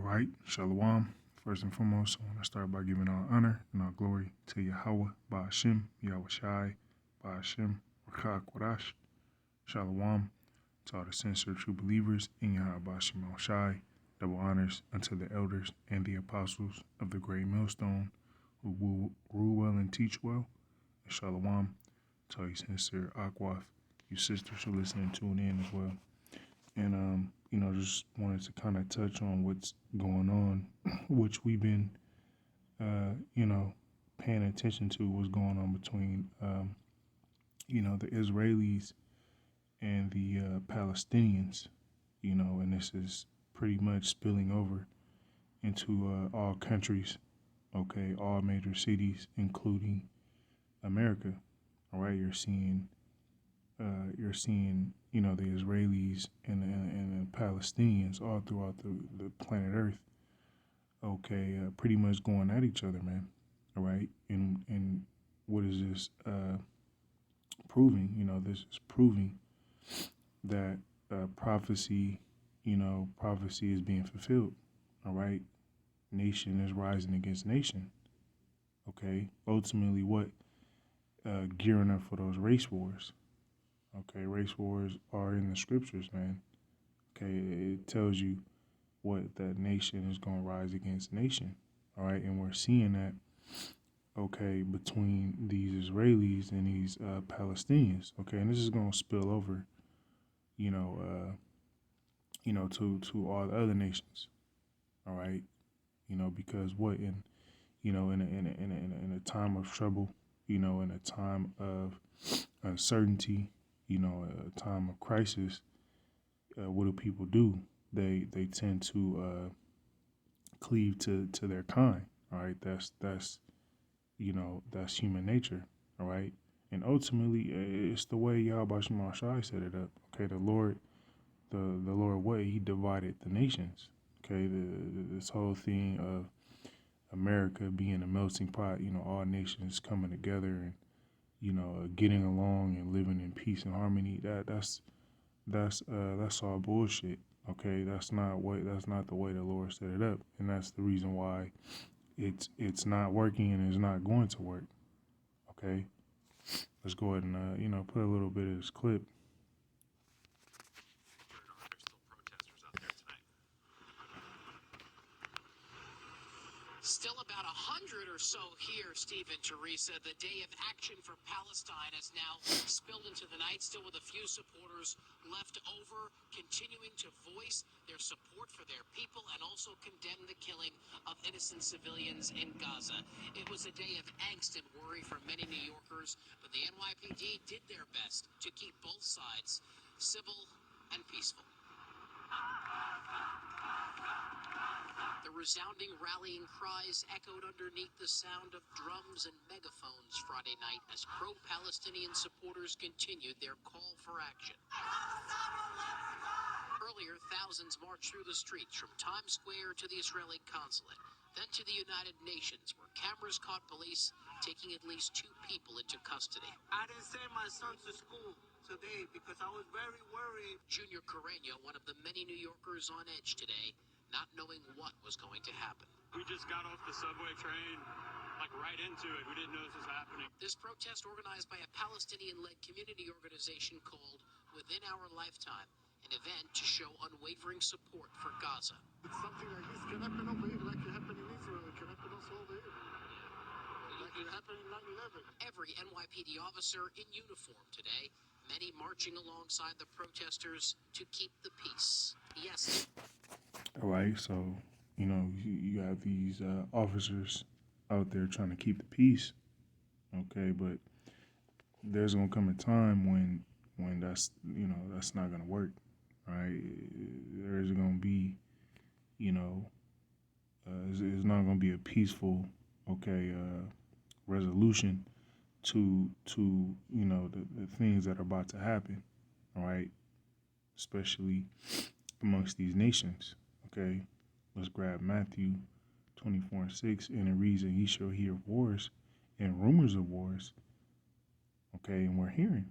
right, Shalom. First and foremost, I want to start by giving all honor and all glory to Yahweh, Ba'ashem, Yahweh Shai, Ba'ashem, Rakah Quadash, Shalom, to all the sincere true believers in Yahweh Ba'ashem El Shai, double honors unto the elders and the apostles of the great millstone who will rule well and teach well, and Shalom, to all you sincere Akwaf, you sisters who listen and tune in as well. And just wanted to kind of touch on what's going on, which we've been, paying attention to what's going on between, the Israelis and the Palestinians, and this is pretty much spilling over into all countries, okay, all major cities, including America. All right, you're seeing the Israelis and the Palestinians all throughout the planet Earth, okay, pretty much going at each other, man. All right, and what is this proving? This is proving that prophecy is being fulfilled. All right, nation is rising against nation. Okay, ultimately, what gearing up for those race wars. Okay, race wars are in the scriptures, man. Okay, it tells you what that nation is going to rise against nation. All right, and we're seeing that, okay, between these Israelis and these Palestinians. Okay, and this is going to spill over, to all the other nations. All right, because what in a time of trouble, in a time of uncertainty, a time of crisis, what do people do? They tend to cleave to their kind. All right, that's human nature. All right, and ultimately it's the way Yahweh Shai set it up. Okay, the Lord way He divided the nations. Okay, this whole thing of America being a melting pot. All nations coming together and getting along and living in peace and harmony. That's all bullshit. Okay, that's not the way the Lord set it up, and that's the reason why it's not working and it's not going to work. Okay, let's go ahead and put a little bit of this clip. Still about 100 or so here, Steve and Teresa. The day of action for Palestine has now spilled into the night, still with a few supporters left over, continuing to voice their support for their people and also condemn the killing of innocent civilians in Gaza. It was a day of angst and worry for many New Yorkers, but the NYPD did their best to keep both sides civil and peaceful. The resounding rallying cries echoed underneath the sound of drums and megaphones Friday night as pro-Palestinian supporters continued their call for action. Earlier, thousands marched through the streets from Times Square to the Israeli consulate, then to the United Nations, where cameras caught police taking at least 2 people into custody. I didn't send my son to school today because I was very worried. Junior Carreño, one of the many New Yorkers on edge today, not knowing what was going to happen. We just got off the subway train, right into it. We didn't know this was happening. This protest organized by a Palestinian-led community organization called Within Our Lifetime, an event to show unwavering support for Gaza. Something like this can happen over here, like it happened in Israel. It can happen also over here. Like it happened in 9/11. Every NYPD officer in uniform today, many marching alongside the protesters to keep the peace. Yes. All right, so you have these officers out there trying to keep the peace. Okay, but there's gonna come a time when that's not gonna work. Right? There's gonna be it's not gonna be a peaceful resolution to the things that are about to happen. All right, especially amongst these nations. Okay, let's grab Matthew 24:6, and it reads, "And ye shall hear of wars and rumors of wars." Okay, and we're hearing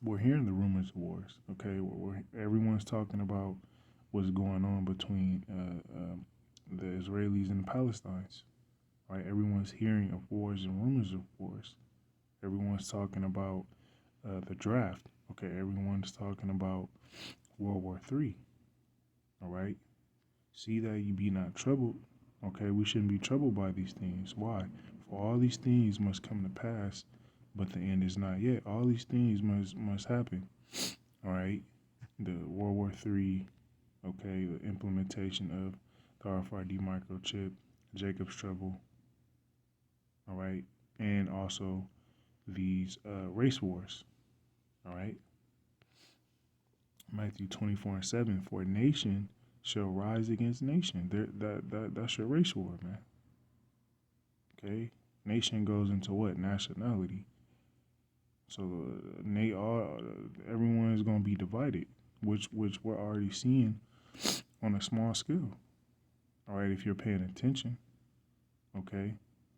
the rumors of wars. Okay, everyone's talking about what's going on between the Israelis and the Palestinians. Right? Everyone's hearing of wars and rumors of wars. Everyone's talking about the draft. Okay, everyone's talking about World War III. All right. See that you be not troubled. Okay, we shouldn't be troubled by these things. Why? For all these things must come to pass, but the end is not yet. All these things must happen. All right. The World War III. Okay, the implementation of the RFID microchip, Jacob's trouble. All right, and also these race wars. All right. Matthew 24:7. For nation shall rise against nation. That's your race war, man. Okay. Nation goes into what? Nationality. So everyone is going to be divided, which we're already seeing on a small scale. All right, if you're paying attention. Okay.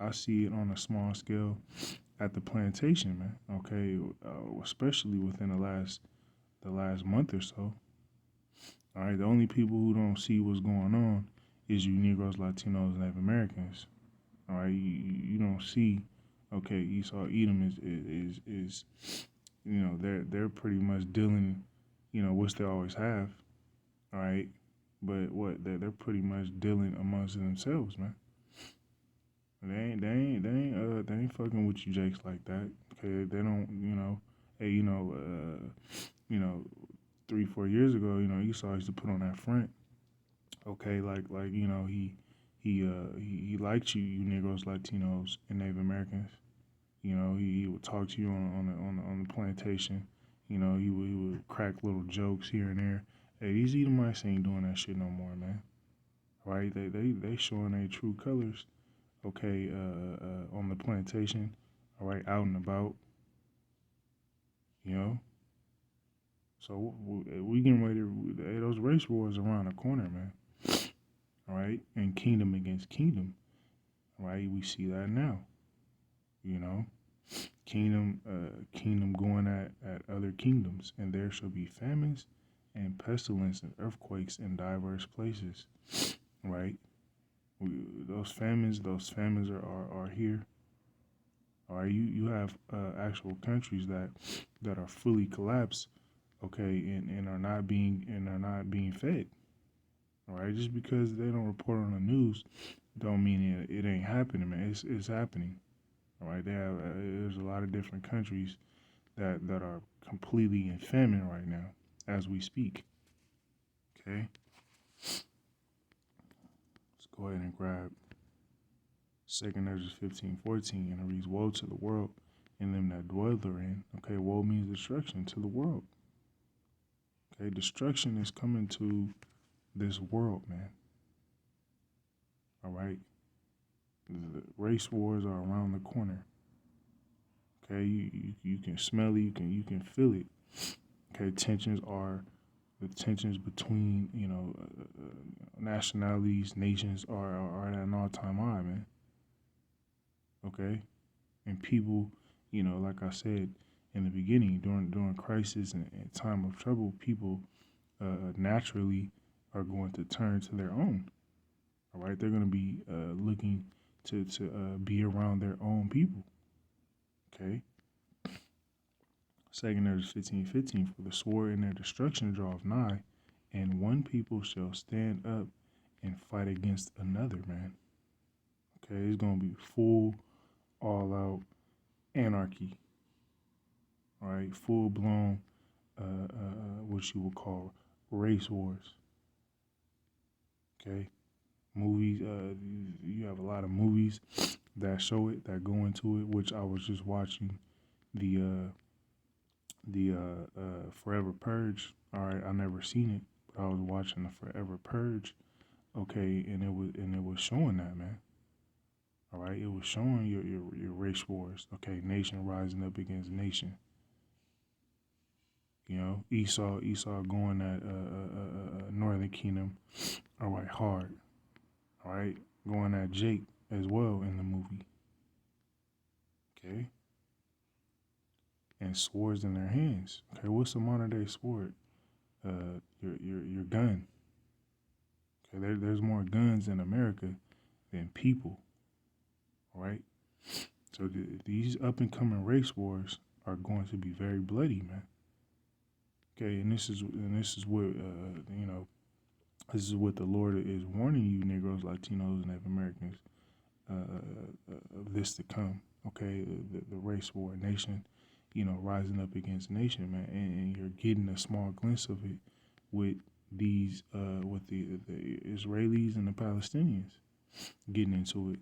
I see it on a small scale at the plantation, man. Okay, especially within the last month or so. All right, the only people who don't see what's going on is you Negroes, Latinos, Native Americans. All right, you don't see. Okay, Esau Edom is they're pretty much dealing, which they always have. All right, but what they're pretty much dealing amongst themselves, man. They ain't fucking with you Jakes like that. Okay, they don't, hey, 3-4 years ago, Esau used to put on that front. Okay, he liked you Negroes, Latinos, and Native Americans. He would talk to you on the plantation. He would crack little jokes here and there. Hey, these Edomites ain't doing that shit no more, man. Right? They showing their true colors. Okay, on the plantation, all right, out and about, So we getting ready to, those race wars around the corner, man. All right, and kingdom against kingdom, all right, we see that now, Kingdom going at other kingdoms, and there shall be famines and pestilence and earthquakes in diverse places, right? Those famines are here. All right, you have actual countries that are fully collapsed, okay, and are not being fed. All right, just because they don't report on the news, don't mean it ain't happening, man. It's happening. All right, there's a lot of different countries that are completely in famine right now as we speak. Okay. Go ahead and grab 2 Ezra 15:14, and it reads, Woe to the world and them that dwell therein. Okay, woe means destruction to the world. Okay, destruction is coming to this world, man. All right. The race wars are around the corner. Okay, you can smell it, you can feel it. Okay, the tensions between nationalities, nations are at an all-time high, man. Okay, and people, like I said in the beginning, during crisis and time of trouble, people naturally are going to turn to their own. All right, they're going to be looking to be around their own people. Okay. 2 Ezra 15:15, for the sword in their destruction draweth nigh, and one people shall stand up and fight against another, man. Okay, it's gonna be full, all out anarchy. All right, full blown, what you would call race wars. Okay, movies. You have a lot of movies that show it, that go into it. Which I was just watching the Forever Purge. All right, I never seen it, but I was watching the Forever Purge. Okay, and it was showing that, man. All right, it was showing your race wars. Okay, nation rising up against nation. Esau going at Northern Kingdom. All right, hard. All right, going at Jake as well in the movie. Okay. And swords in their hands. Okay, what's a modern day sword? Your gun. Okay, there's more guns in America than people. All right. So these up and coming race wars are going to be very bloody, man. Okay, and this is what this is what the Lord is warning you, Negroes, Latinos, and Native Americans, of this to come. Okay, the race war, nation, rising up against nation, man, and you're getting a small glimpse of it with these, with the Israelis and the Palestinians getting into it.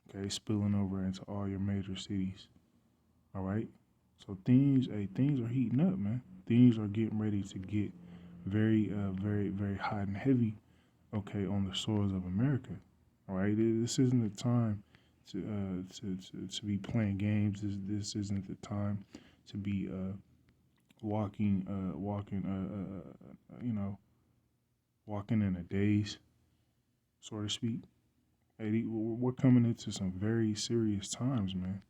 Okay, spilling over into all your major cities. All right, so things are heating up, man. Things are getting ready to get very, very, very hot and heavy. Okay, on the soils of America. All right, this isn't the time to be playing games. This isn't the time to be walking walking in a daze, so to speak. Hey, we're coming into some very serious times, man.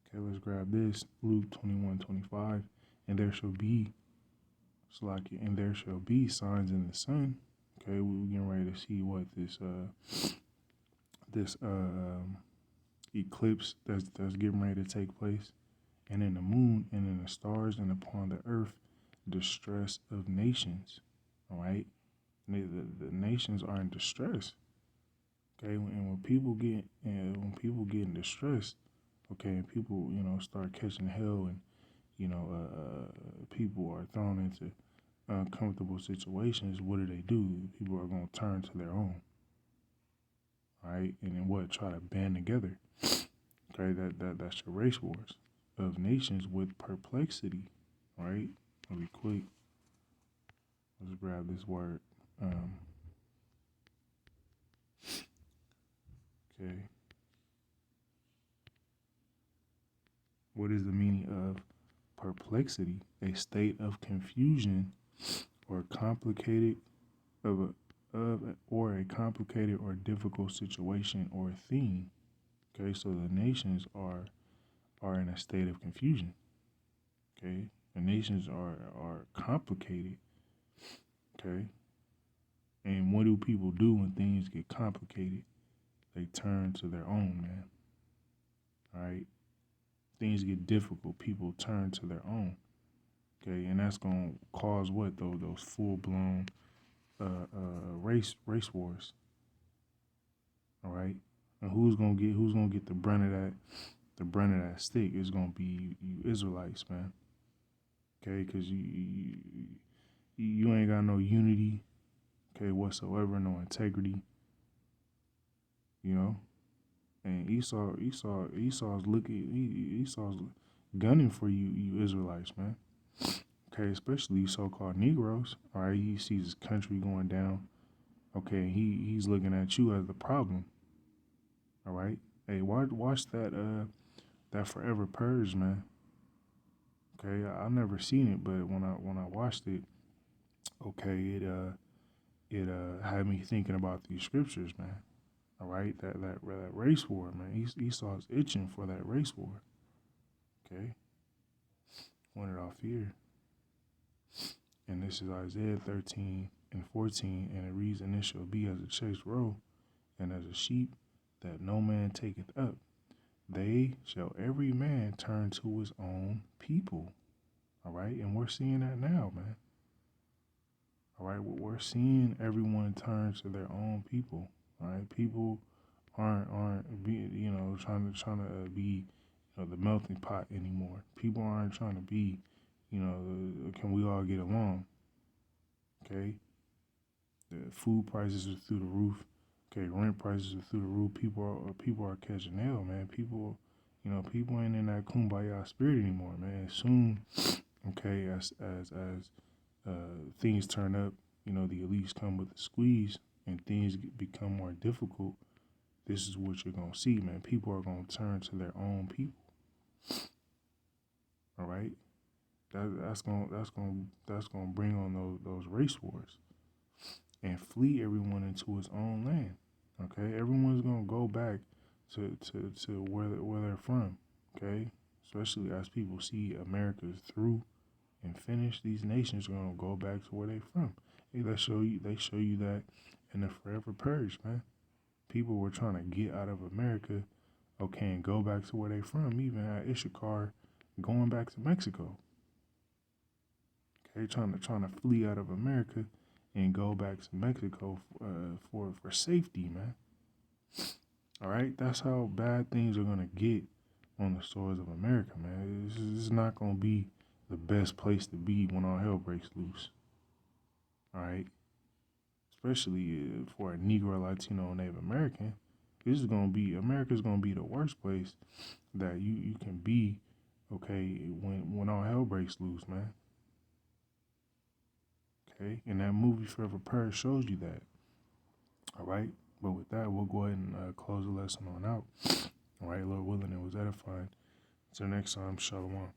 Okay, let's grab this. Luke 21:25. And there shall be, and there shall be signs in the sun. Okay, we're getting ready to see what this eclipse that's getting ready to take place. And in the moon, and in the stars, and upon the earth, distress of nations. All right, the nations are in distress. Okay, and when people get in distress, okay, and people start catching hell, and people are thrown into uncomfortable situations. What do? People are gonna turn to their own. All right, and then what? Try to band together. Okay, that's your race wars of nations with perplexity. All right, I'll be quick. Let's grab this word. Okay. What is the meaning of perplexity? A state of confusion or complicated or a complicated or difficult situation or thing. Okay, so the nations are in a state of confusion. Okay, the nations are complicated. Okay, and what do people do when things get complicated? They turn to their own, man. All right, things get difficult. People turn to their own. Okay, and that's gonna cause what though? Those full blown race wars. All right, and who's gonna get the brunt of that? The brunt of that stick is gonna be you Israelites, man. Okay, because you ain't got no unity, okay, whatsoever, no integrity. And Esau's looking, Esau's gunning for you Israelites, man. Okay, especially you so-called Negroes. All right, he sees his country going down. Okay, he's looking at you as the problem. All right, hey, watch that Forever Purge, man. Okay, I've never seen it, but when I watched it, okay, it had me thinking about these scriptures, man. All right, that race war, man. Esau's itching for that race war. Okay, want it off here, and this is Isaiah 13:14, and it reads, "And it shall be as a chased roe, and as a sheep that no man taketh up. They shall every man turn to his own people." All right, and we're seeing that now, man. All right, we're seeing everyone turn to their own people. All right, people aren't be trying to be the melting pot anymore. People aren't trying to be can we all get along? Okay, the food prices are through the roof. Okay, rent prices are through the roof. People are catching hell, man. People ain't in that kumbaya spirit anymore, man. Soon, okay, as things turn up, the elites come with the squeeze, and things become more difficult. This is what you're gonna see, man. People are gonna turn to their own people. All right, that's gonna bring on those race wars and flee everyone into his own land. Okay, everyone's gonna go back to where they're from. Okay, especially as people see America through and finish. These nations are gonna go back to where they from. Hey, they show you that in the Forever Purge, man. People were trying to get out of America, okay, and go back to where they from. Even at Ishakar, going back to Mexico. Okay, trying to flee out of America and go back to Mexico for safety, man. All right, that's how bad things are gonna get on the shores of America, man. This is not gonna be the best place to be when all hell breaks loose. All right, especially for a Negro, Latino, Native American. This is gonna be America's gonna be the worst place that you can be. Okay, when all hell breaks loose, man. Okay, and that movie Forever Purge shows you that. All right, but with that, we'll go ahead and close the lesson on out. All right, Lord willing, it was edifying. Until next time, Shalom.